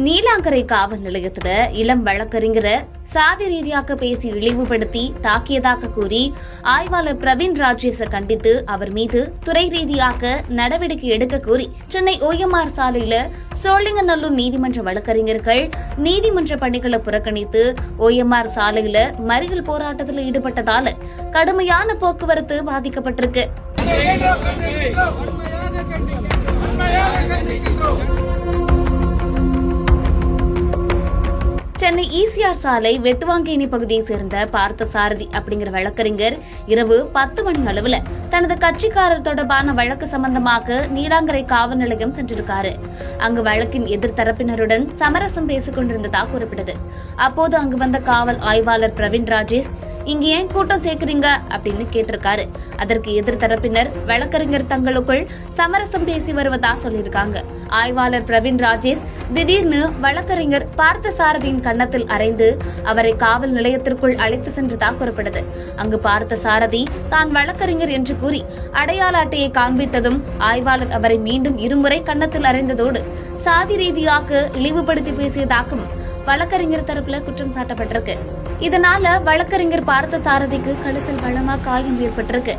நீலாங்கரை காவல் நிலையத்துல இளம் வழக்கறிஞரை சாதி ரீதியாக பேசி இழிவுபடுத்தி தாக்கியதாக கூறி ஆய்வாளர் பிரவீன் ராஜேஷை கண்டித்து அவர் மீது துறை ரீதியாக நடவடிக்கை எடுக்க கோரி சென்னை ஓஎம்ஆர் சாலையில சோழிங்கநல்லூர் நீதிமன்ற வழக்கறிஞர்கள் நீதிமன்ற பணிகளை புறக்கணித்து ஓஎம்ஆர் சாலையில மறியல் போராட்டத்தில் ஈடுபட்டதால கடுமையான போக்குவரத்து பாதிக்கப்பட்டிருக்கு. சென்னை ஈசிஆர் சாலை வெட்டுவாங்கேணி பகுதியை சேர்ந்த பார்த்தசாரதி அப்படிங்கிற வழக்கறிஞர் இரவு 10 மணி அளவுல தனது கட்சிக்காரர் தொடர்பான வழக்கு சம்பந்தமாக நீலாங்கரை காவல் நிலையம் சென்றிருக்காரு. அங்கு வழக்கின் எதிர்த்தரப்பினருடன் சமரசம் பேசிக் கொண்டிருந்ததாக குறிப்பிட்டது. அப்போது அங்கு வந்த காவல் ஆய்வாளர் பிரவீன் ராஜேஷ், இங்க ஏன் கூட்டம் சேர்க்கிறீங்க அப்படின்னு கேட்டிருக்காரு. அதற்கு எதிர்த்தரப்பினர் வழக்கறிஞர் தங்களுக்குள் சமரசம் பேசி வருவதா சொல்லியிருக்காங்க. ஆய்வாளர் பிரவீன் ராஜேஷ் திடீர்னு வழக்கறிஞர் பார்த்தசாரதியின் கன்னத்தில் அறைந்து அவரை காவல் நிலையத்திற்குள் அழைத்து சென்றதாக கூறப்படுது. அங்கு பார்த்தசாரதி தான் வழக்கறிஞர் என்று கூறி அடையாள அட்டையை காண்பித்ததும் ஆய்வாளர் அவரை மீண்டும் இருமுறை கன்னத்தில் அறைந்ததோடு சாதி ரீதியாக இழிவுபடுத்தி பேசியதாகவும் வழக்கறிஞர் தரப்புல குற்றம் சாட்டப்பட்டிருக்கு. இதனால வழக்கறிஞர் பார்த்தசாரதிக்கு கழுத்தில் பலமா காயம் ஏற்பட்டிருக்கு.